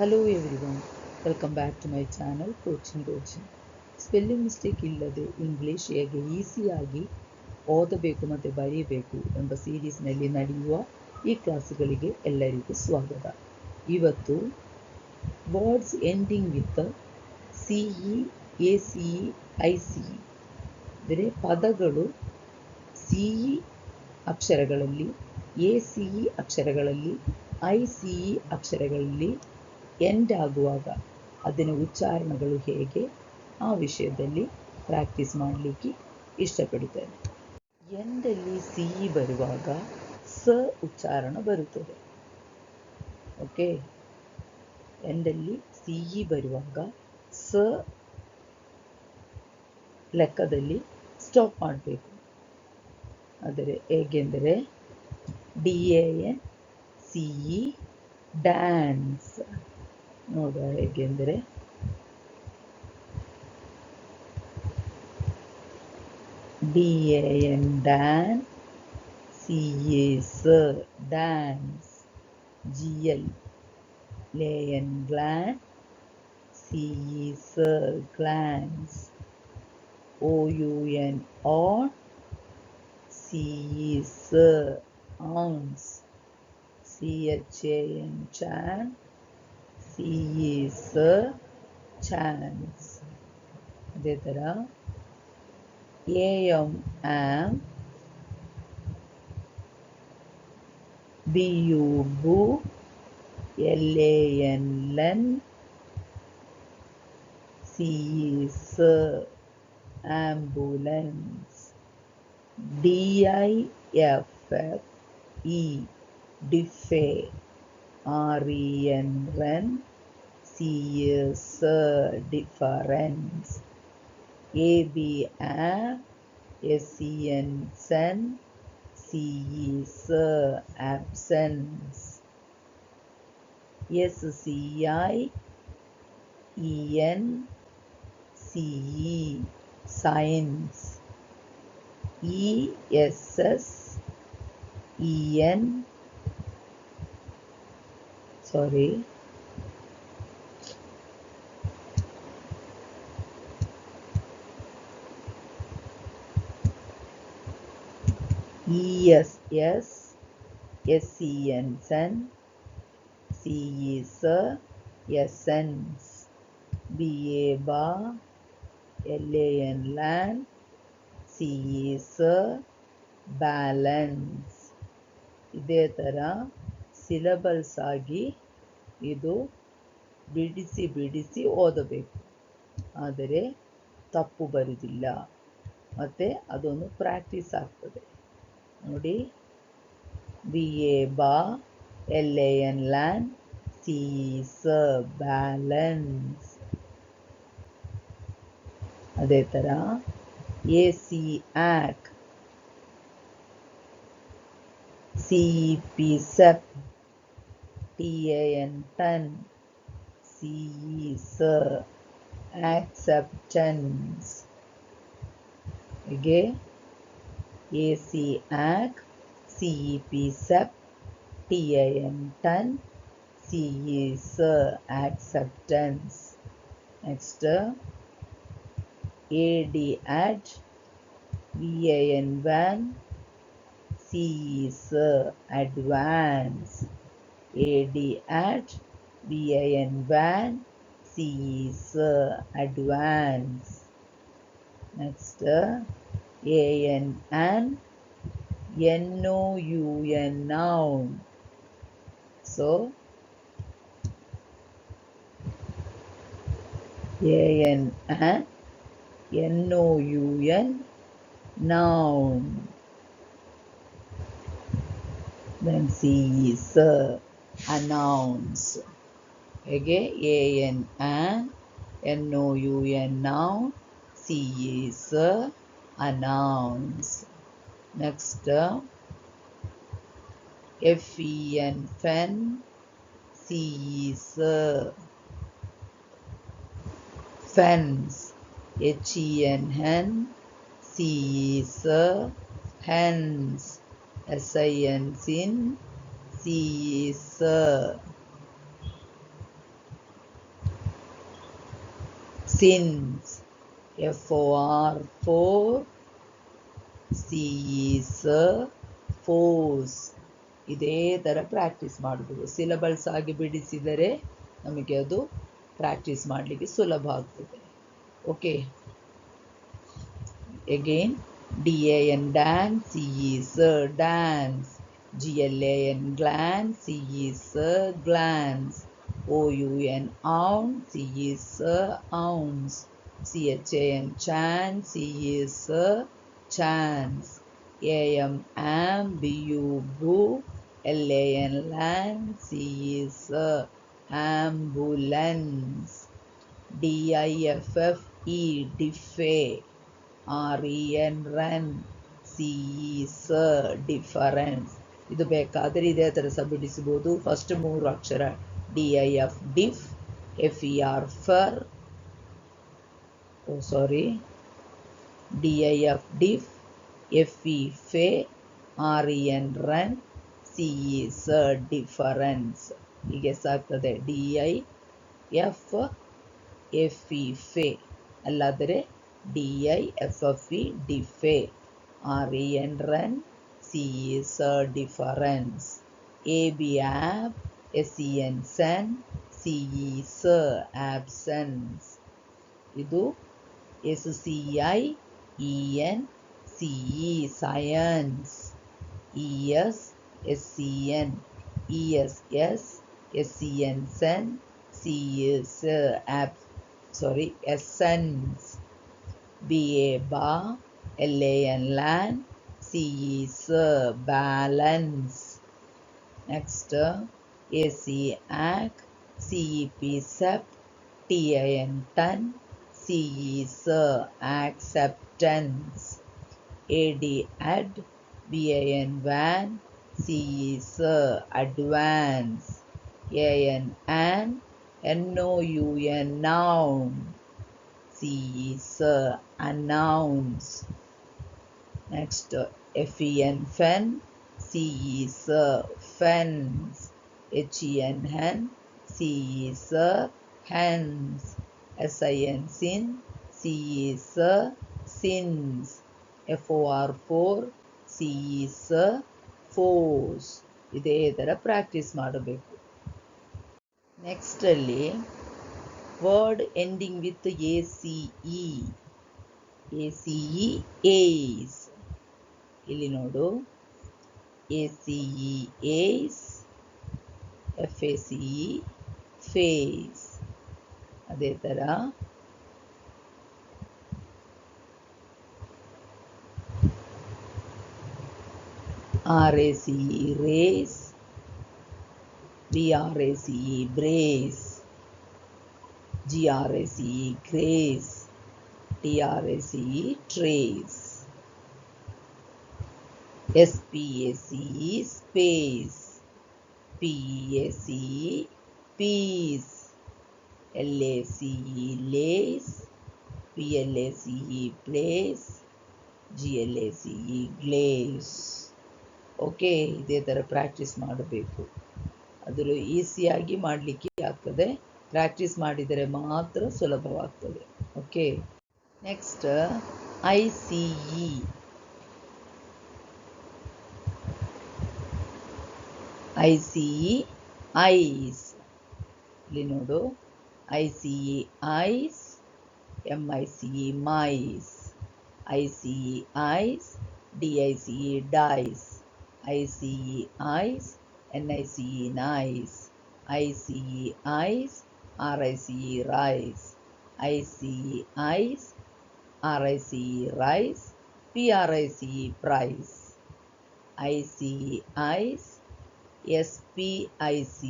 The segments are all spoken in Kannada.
Hello everyone, welcome back to my channel coaching. Spelling mistake ಇಲ್ಲದೆ ಇಂಗ್ಲಿಷ್ ಹೇಗೆ ಈಸಿಯಾಗಿ ಓದಬೇಕು ಮತ್ತು ಬರೆಯಬೇಕು ಎಂಬ ಸೀರೀಸ್ನಲ್ಲಿ ನಡೆಯುವ ಈ ಕ್ಲಾಸುಗಳಿಗೆ ಎಲ್ಲರಿಗೂ ಸ್ವಾಗತ. ಇವತ್ತು words ending with CE, ACE, ICE ಅಂದರೆ ಪದಗಳು CE ಅಕ್ಷರಗಳಲ್ಲಿ, ACE ಅಕ್ಷರಗಳಲ್ಲಿ, ICE ಅಕ್ಷರಗಳಲ್ಲಿ ಎಂಡ್ ಆಗುವಾಗ ಅದರ ಉಚ್ಚಾರಣೆಗಳು ಹೇಗೆ ಆ ವಿಷಯದಲ್ಲಿ ಪ್ರಾಕ್ಟೀಸ್ ಮಾಡಲಿಕ್ಕೆ ಇಷ್ಟಪಡುತ್ತೇನೆ. ಎಂಡಲ್ಲಿ CE ಬರುವಾಗ ಸ ಉಚ್ಚಾರಣ ಬರುತ್ತದೆ. ಓಕೆ, ಎಂಡಲ್ಲಿ CE ಬರುವಾಗ ಸ ಲೆಕ್ಕದಲ್ಲಿ ಸ್ಟಾಪ್ ಮಾಡಬೇಕು. ಆದರೆ ಹೇಗೆಂದರೆ DAN CE ಡ್ಯಾನ್ಸ್ ನೋಡುವ ಹೇಗೆಂದರೆ DAN ಡ್ಯಾನ್, CA ಸ ಡ್ಯಾನ್ಸ್, GL ಲೇಯನ್ ಗ್ಲ್ಯಾನ್, CE ಸ ಗ್ಲ್ಯಾನ್ಸ್, OUN ಆನ್, CE ಸ ಆನ್ಸ್, CHAN ಚಾನ್, CE ಸ ಚಾನ್ಸ್. ಅದೇ ಥರ AM ಆಮ್, BU ಬು, LAN ಲನ್, CE ಸ ಆಂಬುಲೆನ್ಸ್, DIFFE ಡಿಫೆ, REN ರನ್, CE ಸ ಡಿಫರೆನ್ಸ್, AB ಆಮ್, SEN ಸನ್, CE ಸ absence, SCI EN CE science, ESS EN sorry ESS SEN sen, CE ಸ essence, BA ಬಾ, LAN ಲ್ಯಾನ್, CE ಸ ಬ್ಯಾಲೆನ್ಸ್. ಇದೇ ಥರ ಸಿಲಬಲ್ಸ್ ಆಗಿ ಇದು ಬಿಡಿಸಿ ಬಿಡಿಸಿ ಓದಬೇಕು, ಆದರೆ ತಪ್ಪು ಬರುವುದಿಲ್ಲ ಮತ್ತು ಅದೊಂದು ಪ್ರಾಕ್ಟೀಸ್ ಆಗ್ತದೆ. ನೋಡಿ, BA ಬಾ, LAN ಲ್ಯಾನ್, CE ಸ ಬ್ಯಾಲೆನ್ಸ್. ಅದೇ ಥರ AC ಆಕ್, CEP ಸೆಪ್, TAN ಟನ್, CE ಸ ಆಕ್ಸೆಪ್ಟೆನ್ಸ್. ಹೀಗೆ AC ಆಕ್, CEP ಸೆಪ್, TAN ಟನ್, CE ಸ ಆಕ್ಸೆಪ್ಟೆನ್ಸ್. ನೆಕ್ಸ್ಟ್ AD ಆಡ್, VAN ವ್ಯಾನ್, CE ಸ ಅಡ್ವಾನ್ಸ್, AD ಆಡ್, VAN ವ್ಯಾನ್, CE ಸ ಅಡ್ವಾನ್ಸ್. ನೆಕ್ಸ್ಟ್ AN ಆನ್, NOUN ನೌನ್. ಸೊ AN ಆನ್, NOUN noun. Then CE ಸ announce. ಹೇಗೆ AN ಆನ್, NOUN noun, CE ಸ announce. Next FEN fen, CE ಸ fence, HEN hen, CE ಸ hens, SIN sin, CE ಸ sins. FOR CES force. ಇದೇ ಥರ ಪ್ರಾಕ್ಟೀಸ್ ಮಾಡೋದು. ಸಿಲಬಲ್ಸ್ ಆಗಿ ಬಿಡಿಸಿದರೆ ನಮಗೆ ಅದು ಪ್ರಾಕ್ಟೀಸ್ ಮಾಡಲಿಕ್ಕೆ ಸುಲಭ ಆಗ್ತದೆ. Okay, again DAN dance, CES dance. GLAN glance, CES glance. OUN ounce, CES ounce. CHAN chance, CES chance. AM am, BU boo, LAN lan, CES ambulance. DIFFE diffe, REN run, CES difference. ಇದು ಬೇಕಾದರೆ ಇದೇ ಥರ ಸಹ ಬಿಡಿಸಬಹುದು. ಫಸ್ಟ್ 3 ಅಕ್ಷರ DIF diff, FER fer, DIF diff, FE fe, REN run, CES difference. ಹೀಗೆ ಸಾಗ್ತದೆ. DIF FE fe ಅಲ್ಲಾದರೆ DIFFE diffe, REN run, CES difference. AB ab, SEN sen, CES absence. ಇದು SCIEN CE science. ES SCN ESS SCN sen, CES essence. BA bar, LAN lan, CES balance. Next AC ac, CEP sep, TIN ton, CES acceptance. AD ad, VAN van, CES advance. AN an, NOUN noun, CES announce. Next FEN fen, CES fence. HEN hen, CES hens. SIN sin, CES sins. FOR CES force. ಇದೇ ಥರ ಪ್ರಾಕ್ಟೀಸ್ ಮಾಡಬೇಕು. ನೆಕ್ಸ್ಟ್ ಅಲ್ಲಿ word ending with ACE. ACE ಇಲ್ಲಿ ನೋಡು, ACE ace, FACE face. ಅದೇ ಥರ RACE race, BRACE brace, GRACE grace, TRACE trace. SPACE space, PEACE peace, LACE lace, PLACE place, GLACE glaze. Okay, ಇದೇ ಥರ ಪ್ರಾಕ್ಟೀಸ್ ಮಾಡಬೇಕು. ಅದರಲ್ಲೂ ಈಸಿಯಾಗಿ ಮಾಡಲಿಕ್ಕೆ ಆಗ್ತದೆ. ಪ್ರಾಕ್ಟೀಸ್ ಮಾಡಿದರೆ ಮಾತ್ರ ಸುಲಭವಾಗ್ತದೆ. Okay, next ICE. ICE ice. ಇಲ್ಲಿ ನೋಡು, ICE ice, MICE mice, ICE eyes, DICE dice, ICE eyes, NICE nice, ICE eyes, RICE rice, ICE eyes, RICE rice, PRICE price, ICE eyes, SPICE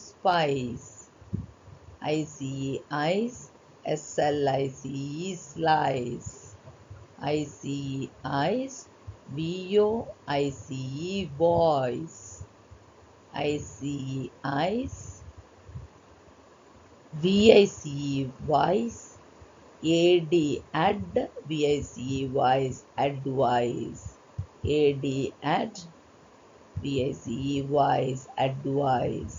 spice, ICE eyes, SLICE slice, ICE eyes, VOICE voice, ICE eyes, VICE voice, AD ad, VICE voice advice, AD ad, VICE voice advice,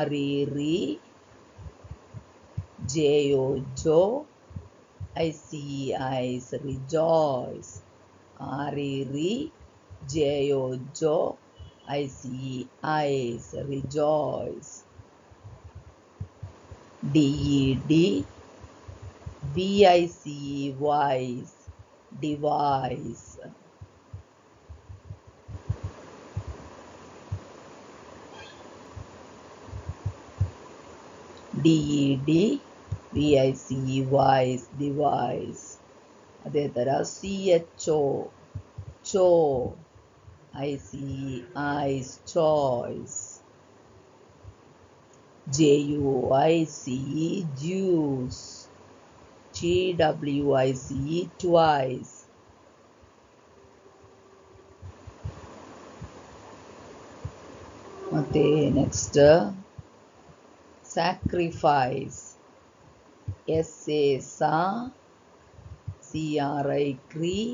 RE re, J-O, Jo, I-C-E, eyes, rejoice. R-E-Re, J-O, Jo, I-C-E, eyes, rejoice. D-E-D, V-I-C-E, wise, device. D-E-D, V-I-C-E, wise, device. ಅದೇ ಥರ C-H-O, cho, I-C-E, eyes, choice. J-U-I-C-E, juice. T-W-I-C-E, twice. ಮತ್ತೆ next sacrifice. S-A, sa, C-R-I, cree,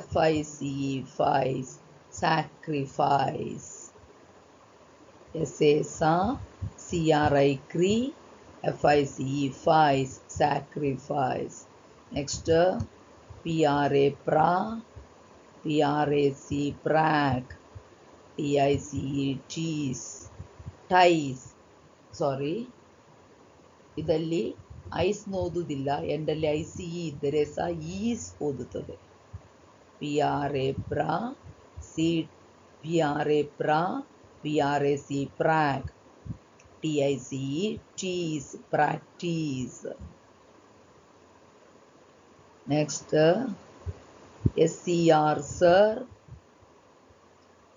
F-I-C-E, fice, sacrifice. S-A, sa, C-R-I, cree, F-I-C-E, fice, sacrifice. Next, P-R-A, pra, P-R-A-C, prac, T-I-C-E, tease, ties. ಸಾರಿ, ಇದರಲ್ಲಿ ಐಸ್ ಓದುವುದಿಲ್ಲ, ಎಂಡಲ್ಲಿ ಐ-ಸಿ-ಇ ಇದ್ದರೆ ಸಹ ಈಸ್ ಓದುತ್ತದೆ. P-R-A, pra, P-R-A, pra, P-R-A-C, prac, T-I-C-E, tease, practice. Next, S-C-R, sir,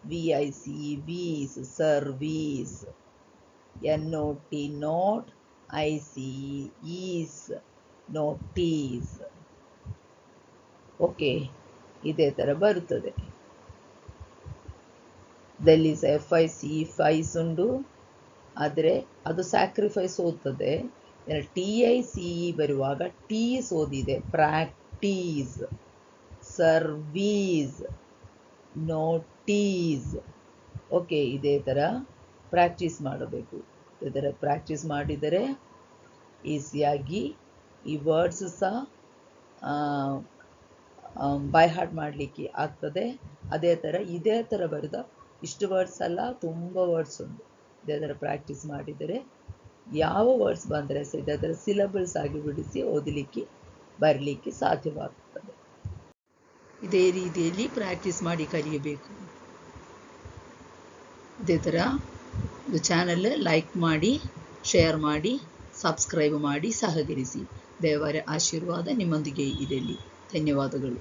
V-I-C-E, vis, service. N-O-T, note, I-C-E, ease, notice. Okay, ಇದೇ ಥರ ಬರುತ್ತದೆ. ಇದರಲ್ಲಿ F-I-C-E, ಫೈಸ್ ಉಂಟು, ಆದರೆ ಅದು ಸ್ಯಾಕ್ರಿಫೈಸ್ ಓದ್ತದೆ. T-I-C-E ಬರುವಾಗ ಟೀಸ್ ಓದಿದೆ, ಪ್ರಾಕ್ಟೀಸ್, ಸರ್ವೀಸ್, ನೋಟೀಸ್. ಓಕೆ, ಇದೇ ಥರ ಪ್ರಾಕ್ಟೀಸ್ ಮಾಡಬೇಕು. ಇದೇ ಥರ ಪ್ರಾಕ್ಟೀಸ್ ಮಾಡಿದರೆ ಈಸಿಯಾಗಿ ಈ ವರ್ಡ್ಸ್ ಸಹ ಬೈ ಹಾರ್ಟ್ ಮಾಡಲಿಕ್ಕೆ ಆಗ್ತದೆ. ಅದೇ ಥರ ಇದೇ ಥರ ಬರೆದ ಇಷ್ಟು ವರ್ಡ್ಸ್ ಅಲ್ಲ, ತುಂಬ ವರ್ಡ್ಸ್ ಉಂಟು. ಇದೇ ಥರ ಪ್ರಾಕ್ಟೀಸ್ ಮಾಡಿದರೆ ಯಾವ ವರ್ಡ್ಸ್ ಬಂದರೆ ಸಹ ಇದೇ ಥರ ಸಿಲಬಲ್ಸ್ ಆಗಿ ಬಿಡಿಸಿ ಓದಲಿಕ್ಕೆ ಬರಲಿಕ್ಕೆ ಸಾಧ್ಯವಾಗ್ತದೆ. ಇದೇ ರೀತಿಯಲ್ಲಿ ಪ್ರಾಕ್ಟೀಸ್ ಮಾಡಿ ಕಲಿಯಬೇಕು. ಇದೇ ಥರ ಇದು ಚಾನಲ್ ಲೈಕ್ ಮಾಡಿ, ಶೇರ್ ಮಾಡಿ, ಸಬ್ಸ್ಕ್ರೈಬ್ ಮಾಡಿ ಸಹಕರಿಸಿ. ದೇವರ ಆಶೀರ್ವಾದ ನಿಮ್ಮೊಂದಿಗೆ ಇರಲಿ. ಧನ್ಯವಾದಗಳು.